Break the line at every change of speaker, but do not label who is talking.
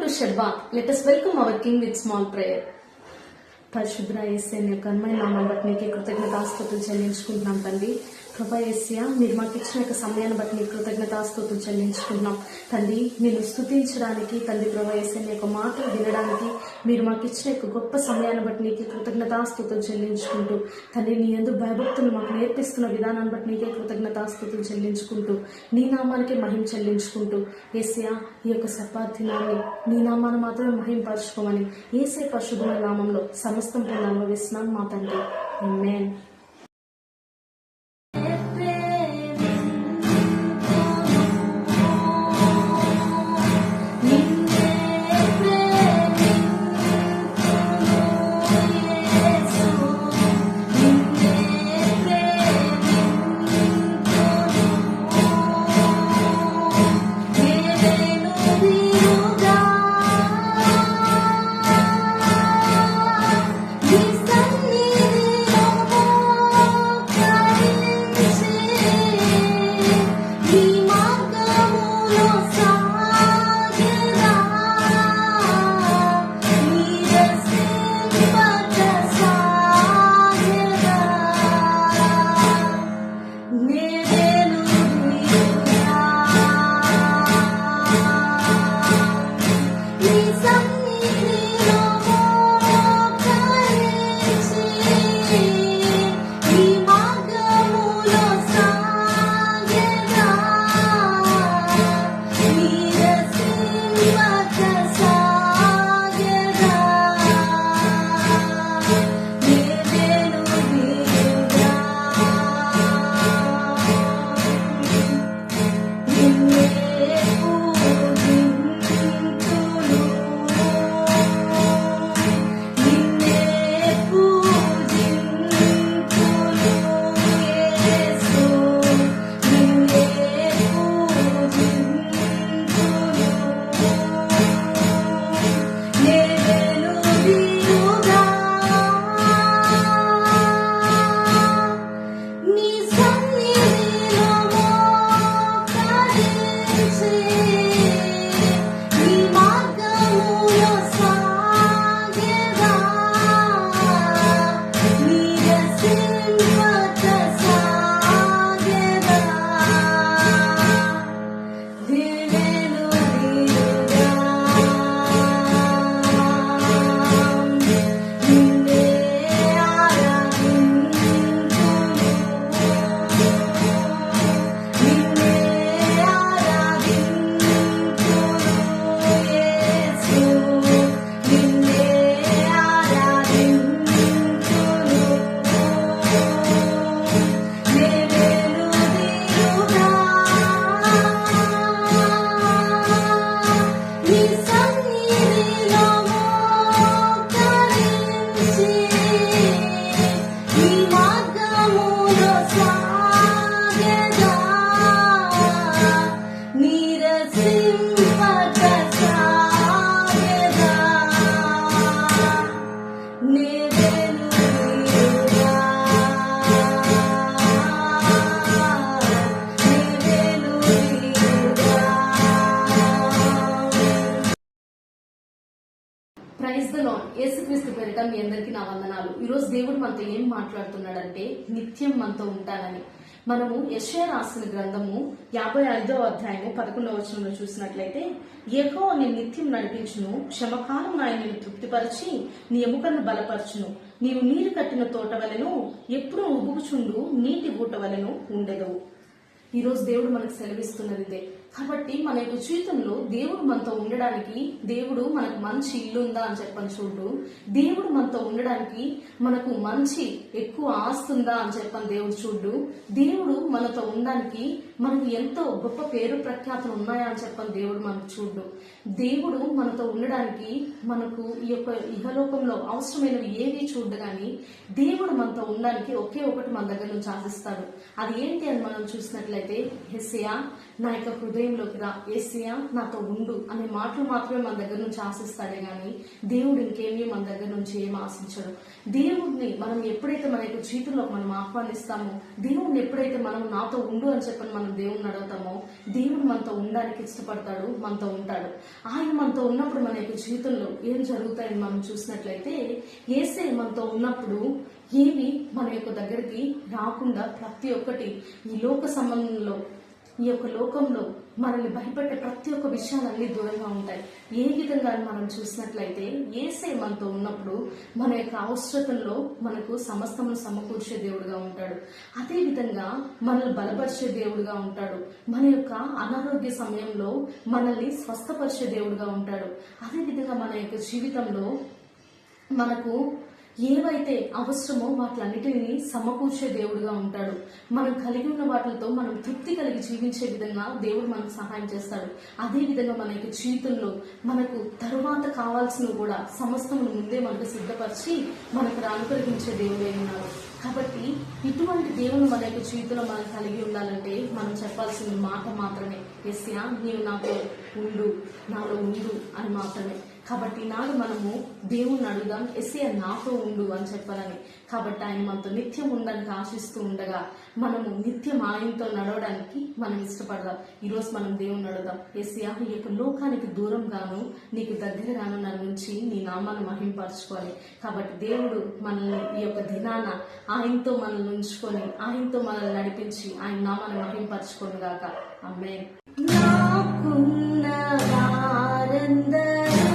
to Shabbat. Let us welcome our King with small prayer. పరిశుద్ర యేసయ్య యొక్క ఘనమైన నామాన్ని బట్టి నీకే కృతజ్ఞతాస్తుతులు చెల్లించుకుంటున్నాం తండ్రి. ప్రభా యేసయ్య, మీరు మాకు ఇచ్చిన యొక్క సమయాన్ని బట్టి నీకు కృతజ్ఞతాస్తుతులు చెల్లించుకుంటున్నాం తండ్రి. నేను స్తుతించడానికి తండ్రి ప్రభా యేసయ్య నీ యొక్క మాటలు వినడానికి మీరు మాకు ఇచ్చిన యొక్క గొప్ప సమయాన్ని బట్టి నీకే కృతజ్ఞతాస్తుతులు చెల్లించుకుంటూ తండ్రి, నీ యందు భయభక్తులు మాకు నేర్పిస్తున్న విధానాన్ని బట్టి నీకే కృతజ్ఞతాస్తుతులు చెల్లించుకుంటూ నీ నామానికి మహిమ చెల్లించుకుంటూ యేసయ్య ఈ యొక్క సపార్థినాన్ని నీ నామాన్ని మాత్రమే మహింపరచుకోమని యేసయ్య పరిశుద్ధమైన నామంలో సమస్తం అనుభవిస్తున్నాను మా తండ్రి. ఆమేన్. Praise the Lord. యేసుక్రీస్తు పేరిట మీ అందరికీ నా వందనాలు. ఈరోజు దేవుడు మనతో ఏం మాట్లాడుతున్నాడంటే నిత్యం మనతో ఉంటానని. మనము యెషయా రాసిన గ్రంథము 55వ అధ్యాయము 11వ వచనంలో చూసినట్లయితే, యెహోవా నీ నిత్యం నడిపించును, క్షమకాలం ఆయన నిన్ను తృప్తిపరిచి నీ ఎముకలను బలపరచును. నీవు నీరు కట్టిన తోట వలెను, ఎప్పుడూ ఉబుకుచుండు నీటి ఊట వలెను ఉండెదవు. ఈ రోజు దేవుడు మనకు సెలవిస్తున్నది ఇదే. కాబట్టి మన యొక్క జీవితంలో దేవుడు మనతో ఉండడానికి, దేవుడు మనకు మంచి ఇల్లు ఉందా అని చెప్పని చూడు, దేవుడు మనతో ఉండడానికి మనకు మంచి ఎక్కువ ఆస్తుందా అని చెప్పని దేవుడు చూడు, దేవుడు మనతో ఉండడానికి మనకు ఎంతో గొప్ప పేరు ప్రఖ్యాతులు ఉన్నాయా అని చెప్పని దేవుడు మనకు చూడు. దేవుడు మనతో ఉండడానికి మనకు ఈ యొక్క ఇహలోకంలో అవసరమైనవి ఏవి చూడు, కానీ దేవుడు మనతో ఉండడానికి ఒకే ఒకటి మన దగ్గర నుంచి ఆశిస్తాడు. అది ఏంటి అని మనం చూసినట్లయితే, యెషయా నా యొక్క హృదయం హృదయంలోకి రా, యేసయ్యా నాతో ఉండు అనే మాటలు మాత్రమే మన దగ్గర నుంచి ఆశిస్తాడే గాని దేవుడు ఇంకేమీ మన దగ్గర నుంచి ఏం ఆశించడు. దేవుడిని మనం ఎప్పుడైతే మన యొక్క జీవితంలో మనం ఆహ్వానిస్తామో, దేవుడిని ఎప్పుడైతే మనం నాతో ఉండు అని చెప్పని మనం దేవుడిని అడుగుతామో, దేవుడు మనతో ఉండడానికి ఇష్టపడతాడు, మనతో ఉంటాడు. ఆయన మనతో ఉన్నప్పుడు మన యొక్క జీవితంలో ఏం జరుగుతాయని మనం చూసినట్లయితే, యేసయ్య మనతో ఉన్నప్పుడు ఏవి మన యొక్క దగ్గరికి రాకుండా ప్రతి ఒక్కటి ఈ లోక సంబంధంలో, ఈ యొక్క లోకంలో మనల్ని భయపెట్టే ప్రతి ఒక్క విషయాలన్నీ దూరంగా ఉంటాయి. ఏ విధంగా మనం చూసినట్లయితే యేసయ్య మనతో ఉన్నప్పుడు మన యొక్క అవసరతల్లో మనకు సమస్తమును సమకూర్చే దేవుడుగా ఉంటాడు. అదే విధంగా మనల్ని బలపరిచే దేవుడుగా ఉంటాడు. మన యొక్క అనారోగ్య సమయంలో మనల్ని స్వస్థపరిచే దేవుడుగా ఉంటాడు. అదే విధంగా మన యొక్క జీవితంలో మనకు ఏవైతే అవసరమో వాటిలన్నిటిని సమకూర్చే దేవుడుగా ఉంటాడు. మనం కలిగి ఉన్న వాటితో మనం తృప్తి కలిగి జీవించే విధంగా దేవుడు మనకు సహాయం చేస్తాడు. అదే విధంగా మన యొక్క జీవితంలో మనకు తరువాత కావాల్సినవి కూడా సమస్తమును ముందే మనకు సిద్ధపరిచి మనకు అనుగ్రహించే దేవుడే ఉన్నాడు. కాబట్టి ఇటువంటి దేవుని మన యొక్క జీవితంలో మనం కలిగి ఉండాలంటే మనం చెప్పాల్సిన మాట మాత్రమే, యేసయ్యా నీవు నాతో ఉండు, నాలో ఉండు అని మాత్రమే. కాబట్టి నాడు మనము దేవుణ్ణి అడుగుదాం, యేసయ్యా నాతో ఉండు అని చెప్పాలని. కాబట్టి ఆయన మనతో నిత్యం ఉండడానికి ఆశిస్తూ ఉండగా మనము నిత్యం ఆయనతో నడవడానికి మనం ఇష్టపడదాం. ఈరోజు మనం దేవుణ్ణి అడుగుదాం, యేసయ్యా ఈ యొక్క లోకానికి దూరంగాను నీకు దగ్గరగాను నన్ను నుంచి నీ నామాన్ని మహింపరచుకోవాలి. కాబట్టి దేవుడు మనల్ని ఈ యొక్క దినాన ఆయనతో మనల్ని ఉంచుకొని ఆయనతో మనల్ని నడిపించి ఆయన నామాన్ని మహింపరచుకోను గాక. ఆమేన్. నాకున్న వారందరూ